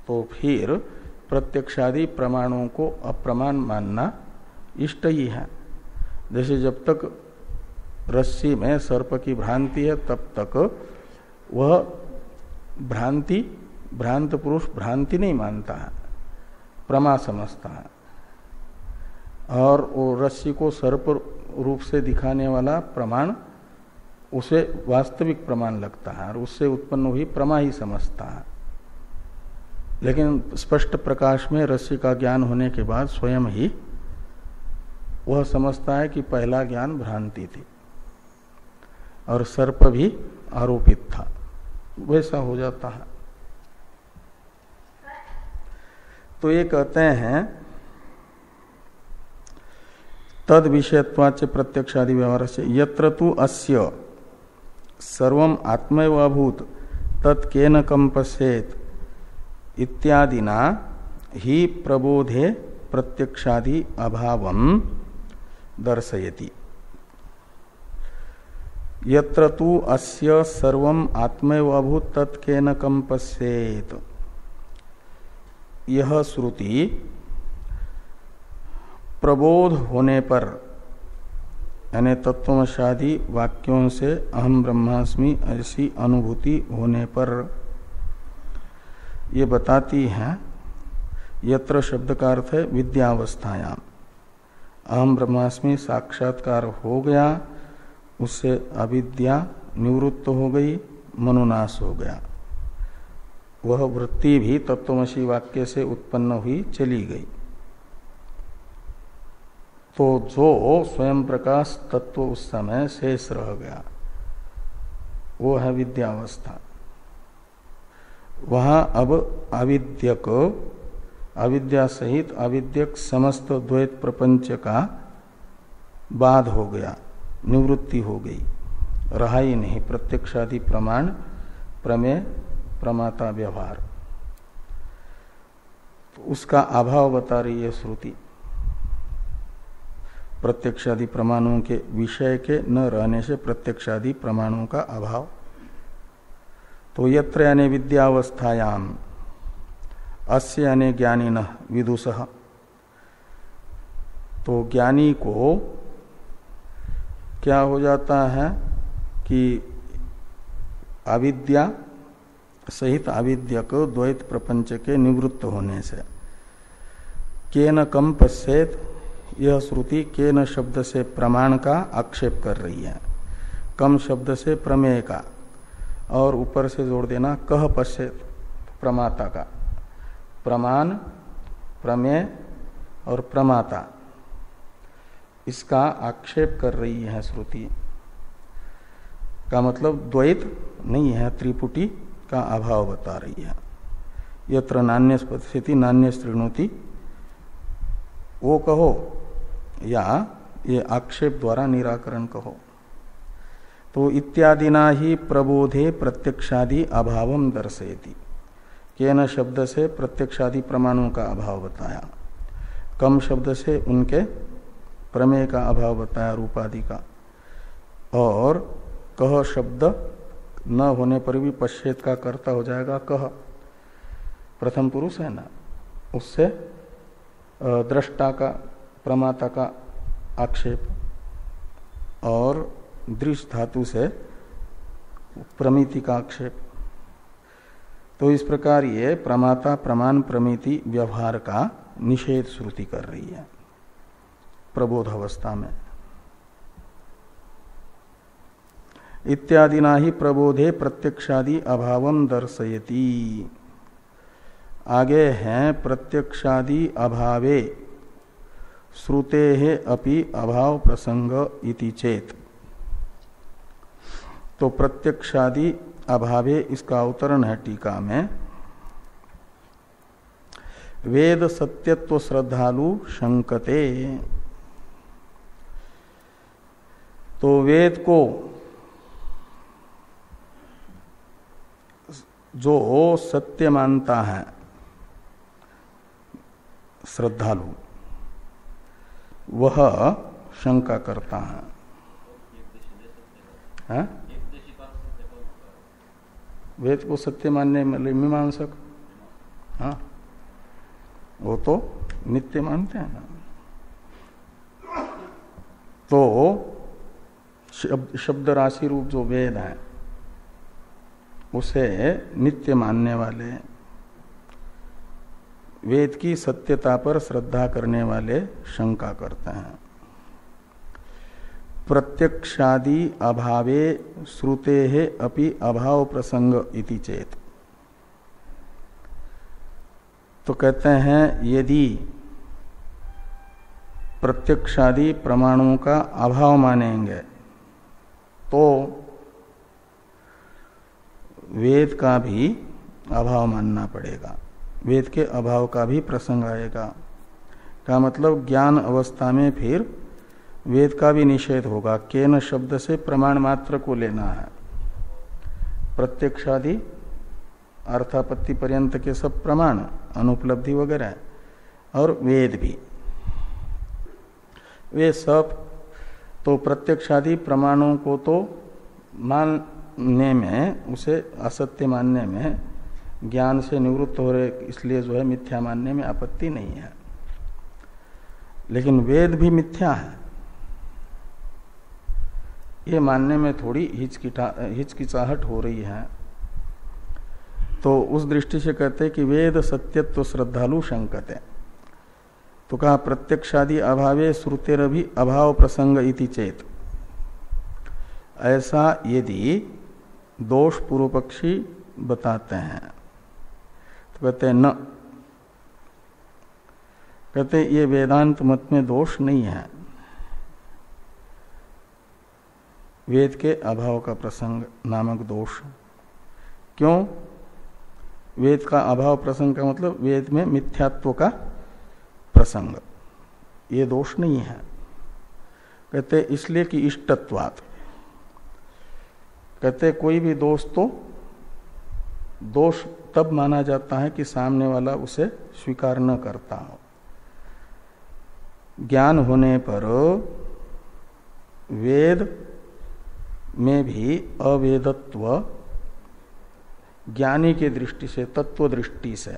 तो फिर प्रत्यक्षादि प्रमाणों को अप्रमाण मानना इष्ट ही है। जैसे जब तक रस्सी में सर्प की भ्रांति है तब तक वह भ्रांति, भ्रांत पुरुष भ्रांति नहीं मानता है, प्रमा समझता है। और वो रस्सी को सर्प रूप से दिखाने वाला प्रमाण उसे वास्तविक प्रमाण लगता है और उससे उत्पन्न हुई प्रमा ही समझता है। लेकिन स्पष्ट प्रकाश में रस्सी का ज्ञान होने के बाद स्वयं ही वह समझता है कि पहला ज्ञान भ्रांति थी और सर्प भी आरोपित था, वैसा हो जाता है। तो ये कहते हैं तद विषयत्वाच प्रत्यक्षादि व्यवहार से यत्र तु अस्य सर्वम आत्मैव अभूत तत्केन कंपसेत इत्यादिना ही प्रबोधे प्रत्यक्षादि अभावम दर्शयति। यत्र तु अस्य सर्वम आत्मैव अभूत तत्केन कंपसेत, यह श्रुति प्रबोध होने पर यानी तत्वमशादी वाक्यों से अहम ब्रह्मास्मि ऐसी अनुभूति होने पर ये बताती है। यत्र शब्द का अर्थ है विद्यावस्थायाम, अहम ब्रह्मास्मि साक्षात्कार हो गया, उससे अविद्या निवृत्त हो गई, मनोनाश हो गया, वह वृत्ति भी तत्वमसी वाक्य से उत्पन्न हुई चली गई। तो जो स्वयं प्रकाश तत्व उस समय शेष रह गया वो है विद्यावस्था। वहां अब अविद्यक, अविद्या सहित अविद्यक समस्त द्वैत प्रपंच का बाध हो गया, निवृत्ति हो गई, रहा ही नहीं प्रत्यक्षादि प्रमाण, प्रमेय, प्रमाता व्यवहार। तो उसका अभाव बता रही है श्रुति, प्रत्यक्षादि प्रमाणों के विषय के न रहने से प्रत्यक्षादि प्रमाणों का अभाव। तो यत्र यानी विद्यावस्थायाम, अस्य यानी ज्ञानिनः विदुषः, तो ज्ञानी को क्या हो जाता है कि अविद्या सहित अविद्यक द्वैत प्रपंच के निवृत्त होने से केन कंपसेत, यह श्रुति केन शब्द से प्रमाण का आक्षेप कर रही है, कम शब्द से प्रमेय का, और ऊपर से जोड़ देना कह पश्चेत प्रमाता का। प्रमाण, प्रमेय और प्रमाता, इसका आक्षेप कर रही है श्रुति। का मतलब द्वैत नहीं है, त्रिपुटी का अभाव बता रही है। यत्र नान्य स्थिति नान्य शृणोति, वो कहो या ये आक्षेप द्वारा निराकरण कहो। तो इत्यादिना ही प्रबोधे प्रत्यक्षादि अभावम दर्शयति, केन शब्द से प्रत्यक्षादि प्रमाणों का अभाव बताया, कम शब्द से उनके प्रमेय का अभाव बताया, रूपादि का, और कह शब्द न होने पर भी पश्चेत का कर्ता हो जाएगा कह, प्रथम पुरुष है ना, उससे दृष्टा का, प्रमाता का आक्षेप, और दृश्य धातु से प्रमिति का आक्षेप। तो इस प्रकार ये प्रमाता प्रमाण प्रमिति व्यवहार का निषेध श्रुति कर रही है प्रबोध अवस्था में। इत्यादिना ही प्रबोधे प्रत्यक्षादि अभावम दर्शयति। आगे हैं प्रत्यक्षादि अभावे श्रुते अपि अभाव प्रसंग इति चेत। तो प्रत्यक्षादि अभावे इसका अवतरण है टीका में, वेद सत्यत्व श्रद्धालु शंकते। तो वेद को जो सत्य मानता है श्रद्धालु, वह शंका करता है। वेद को सत्य मानने में मीमांसक, हाँ, वो तो नित्य मानते हैं ना। तो शब्द राशि रूप जो वेद है उसे नित्य मानने वाले, वेद की सत्यता पर श्रद्धा करने वाले शंका करते हैं। प्रत्यक्षादि अभावे श्रुतेः अपि अभाव प्रसंग इति चेत। तो कहते हैं यदि प्रत्यक्षादि प्रमाणों का अभाव मानेंगे तो वेद का भी अभाव मानना पड़ेगा, वेद के अभाव का भी प्रसंग आएगा। का मतलब ज्ञान अवस्था में फिर वेद का भी निषेध होगा। केन शब्द से प्रमाण मात्र को लेना है। प्रत्यक्षादि अर्थापत्ति पर्यंत के सब प्रमाण, अनुपलब्धि वगैरह, और वेद भी, वे सब तो प्रत्यक्षादि प्रमाणों को तो मानने में, उसे असत्य मानने में, ज्ञान से निवृत्त हो रहे इसलिए जो है मिथ्या मानने में आपत्ति नहीं है। लेकिन वेद भी मिथ्या है, ये मानने में थोड़ी हिचकिचाहट हो रही है। तो उस दृष्टि से कहते हैं कि वेद सत्यत्व श्रद्धालु शंकते। तो कहा प्रत्यक्षादि अभावे श्रुतेरभि अभाव प्रसंग इति चेत। ऐसा यदि दोष पूर्व पक्षी बताते हैं तो कहते हैं न, कहते ये वेदांत मत में दोष नहीं है, वेद के अभाव का प्रसंग नामक दोष। क्यों? वेद का अभाव प्रसंग का मतलब वेद में मिथ्यात्व का प्रसंग, ये दोष नहीं है। कहते इसलिए कि इष्टत्वात्, कहते कोई भी दोष तो दोष तब माना जाता है कि सामने वाला उसे स्वीकार न करता हो। ज्ञान होने पर वेद में भी अवेदत्व ज्ञानी के दृष्टि से, तत्व दृष्टि से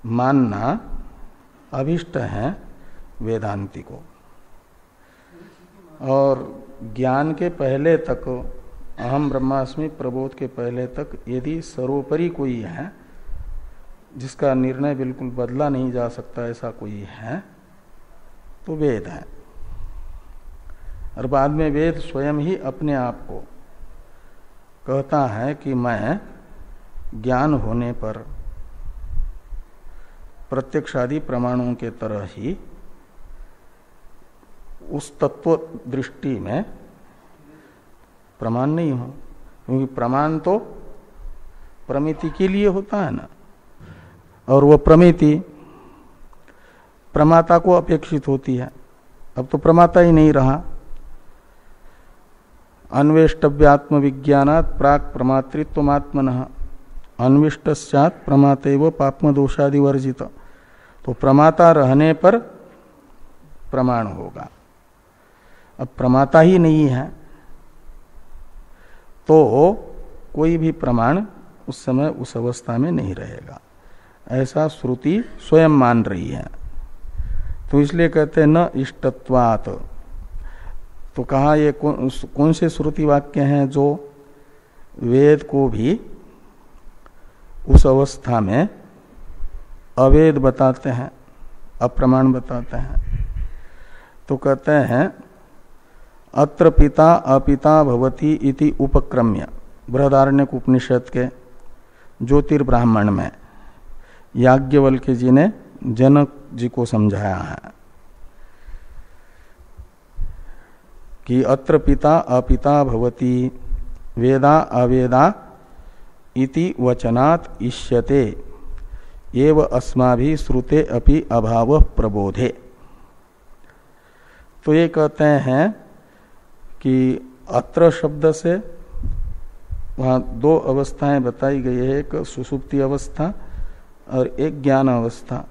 मानना अभिष्ट है वेदांती को। और ज्ञान के पहले तक, अहम ब्रह्मास्मि प्रबोध के पहले तक यदि सर्वोपरि कोई है जिसका निर्णय बिल्कुल बदला नहीं जा सकता, ऐसा कोई है तो वेद है। और बाद में वेद स्वयं ही अपने आप को कहता है कि मैं ज्ञान होने पर प्रत्यक्षादि प्रमाणों के तरह ही उस तत्व दृष्टि में प्रमाण नहीं हो, क्योंकि प्रमाण तो प्रमिति के लिए होता है ना, और वह प्रमिति प्रमाता को अपेक्षित होती है। अब तो प्रमाता ही नहीं रहा। अन्वेष्टव्यात्म विज्ञानात् प्राक प्रमातृत्वमात्मनः अन्विष्टस्यात् प्रमातेव पाप्म दोषादि वर्जित। तो प्रमाता रहने पर प्रमाण होगा। अब प्रमाता ही नहीं है तो कोई भी प्रमाण उस समय उस अवस्था में नहीं रहेगा, ऐसा श्रुति स्वयं मान रही है। तो इसलिए कहते हैं न इष्टत्वात्। तो कहा ये कौन से श्रुति वाक्य हैं जो वेद को भी उस अवस्था में अवेद बताते हैं, अप्रमाण बताते हैं। तो कहते हैं अत्र पिता अपिता भवति इति उपक्रम्य, बृहदारण्यक उपनिषद के ज्योतिर्ब्राह्मण में याज्ञवल्क्य जी ने जनक जी को समझाया है कि अत्र पिता अपिता भवति वेदा अवेदा इति वचनात् इष्यते एव अस्माभि श्रुते अपि अभाव प्रबोधे। तो ये कहते हैं कि अत्र शब्द से वहाँ दो अवस्थाएं बताई गई है, एक सुषुप्ति अवस्था और एक ज्ञान अवस्था।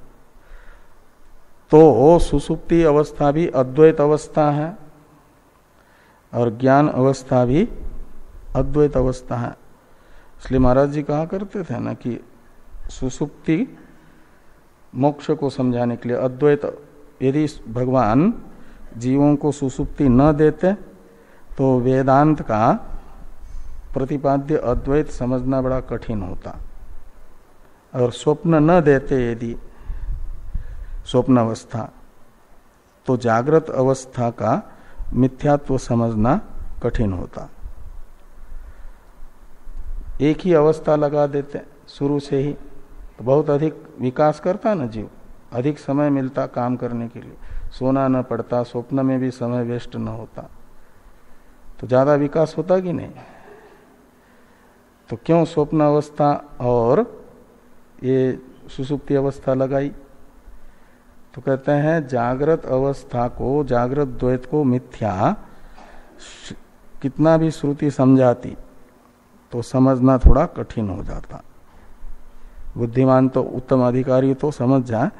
तो सुषुप्ति अवस्था भी अद्वैत अवस्था है और ज्ञान अवस्था भी अद्वैत अवस्था है। इसलिए महाराज जी कहा करते थे ना कि सुषुप्ति मोक्ष को समझाने के लिए अद्वैत, यदि भगवान जीवों को सुषुप्ति न देते तो वेदांत का प्रतिपाद्य अद्वैत समझना बड़ा कठिन होता, और स्वप्न न देते यदि स्वप्न अवस्था, तो जागृत अवस्था का मिथ्यात्व समझना कठिन होता। एक ही अवस्था लगा देते शुरू से ही तो बहुत अधिक विकास करता ना जीव, अधिक समय मिलता काम करने के लिए, सोना न पड़ता, स्वप्न में भी समय वेस्ट न होता, तो ज्यादा विकास होता कि नहीं। तो क्यों स्वप्न अवस्था और ये सुसुप्ति अवस्था लगाई? तो कहते हैं जागृत अवस्था को, जागृत द्वैत को मिथ्या कितना भी श्रुति समझाती तो समझना थोड़ा कठिन हो जाता। बुद्धिमान तो उत्तम अधिकारी तो समझ जाए,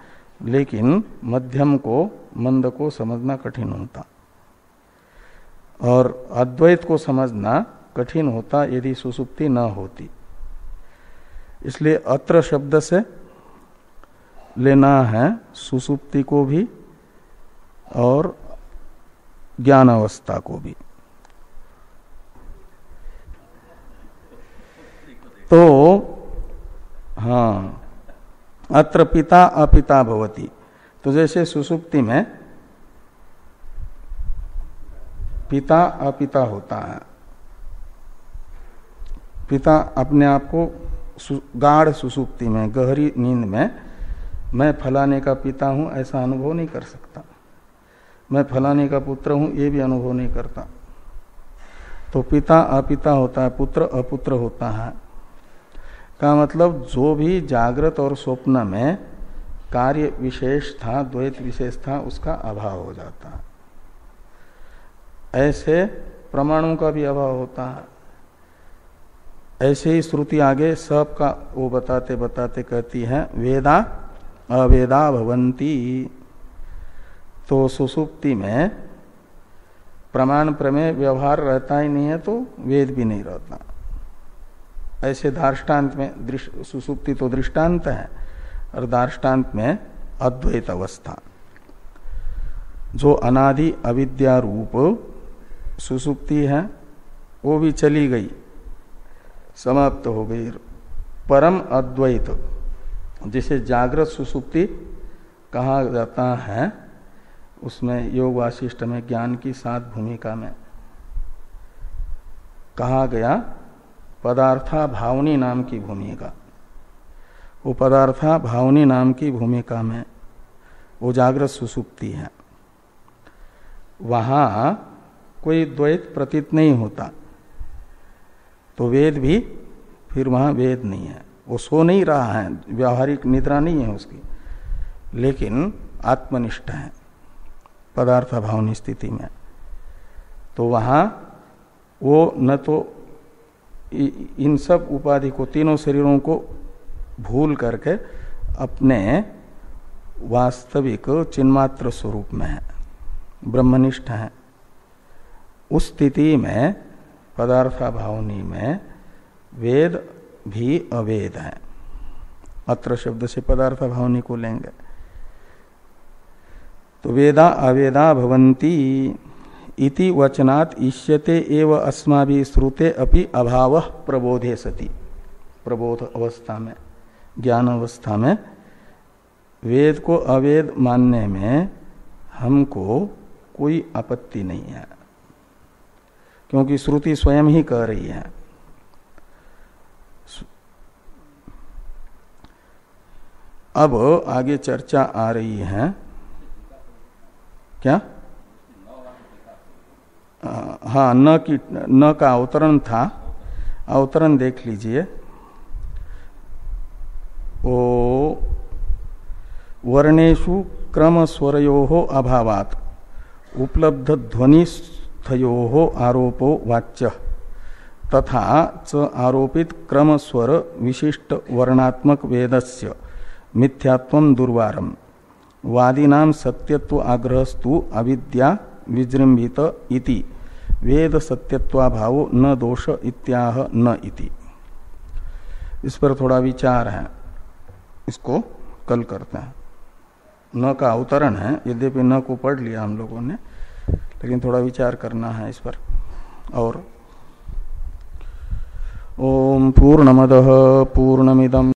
लेकिन मध्यम को, मंद को समझना कठिन होता। और अद्वैत को समझना कठिन होता यदि सुसुप्ति न होती। इसलिए अत्र शब्द से लेना है सुसुप्ति को भी और ज्ञान अवस्था को भी। तो हाँ, अत्र पिता अपिता भवति, तो जैसे सुसुप्ति में पिता अपिता होता है, पिता अपने आप को गाढ़ सुसुप्ति में, गहरी नींद में मैं फलाने का पिता हूं ऐसा अनुभव नहीं कर सकता, मैं फलाने का पुत्र हूं ये भी अनुभव नहीं करता। तो पिता अपिता होता है, पुत्र अपुत्र होता है। का मतलब जो भी जागृत और स्वप्न में कार्य विशेष था, द्वैत विशेष था, उसका अभाव हो जाता है। ऐसे प्रमाणों का भी अभाव होता है। ऐसे ही श्रुति आगे सब का वो बताते बताते कहती है वेदा अवेदा भवंती। तो सुसुप्ति में प्रमाण प्रमेय व्यवहार रहता ही नहीं है तो वेद भी नहीं रहता। ऐसे दार्ष्टान्त में, सुसुप्ति तो दृष्टांत है, और दार्ष्टान्त में अद्वैत अवस्था जो अनादि अविद्या रूप सुसुप्ति है वो भी चली गई, समाप्त हो गई। परम अद्वैत जिसे जागृत सुसुप्ति कहा जाता है, उसमें योग वासिष्ठ में ज्ञान की 7 भूमिका में कहा गया पदार्था भावनी नाम की भूमिका। वो पदार्था भावनी नाम की भूमिका में वो जागृत सुसुप्ति है। वहां कोई द्वैत प्रतीत नहीं होता, तो वेद भी फिर वहां वेद नहीं है, वो सो नहीं रहा है, व्यावहारिक निद्रा नहीं है उसकी, लेकिन आत्मनिष्ठ है पदार्थ भावनी स्थिति में। तो वहां वो न तो इन सब उपाधि को, तीनों शरीरों को भूल करके अपने वास्तविक चिन्मात्र स्वरूप में है, ब्रह्मनिष्ठ है। उस स्थिति में पदार्था भावनी में वेद भी अवेद है। अत्र शब्द से पदार्थ भावनी को लेंगे तो वेदा अवेदा भवन्ति इति वचनात् इष्यते एव अस्माभिः श्रुते अपि अभावः प्रबोधे सति। प्रबोध अवस्था में, ज्ञान अवस्था में वेद को अवेद मानने में हमको कोई आपत्ति नहीं है, क्योंकि श्रुति स्वयं ही कह रही है। अब आगे चर्चा आ रही है क्या? हाँ, न का अवतरण था, अवतरण देख लीजिए। ओ वर्णेषु क्रम स्वरयोः अभावात् उपलब्ध ध्वनिस्थयोः आरोपो वाच्य तथा च आरोपित क्रम स्वर विशिष्ट वर्णात्मक वेदस्य मिथ्यात्वं दुर्वारम वादिनां सत्यत्व आग्रहस्तु अविद्या विजृंभित इति वेद सत्यत्वाभावो न दोष इत्याह न इति। इस पर थोड़ा विचार है, इसको कल करते हैं। न का अवतरण है, यद्यपि न को पढ़ लिया हम लोगों ने, लेकिन थोड़ा विचार करना है इस पर। और ओम पूर्णमदः पूर्णमिदम्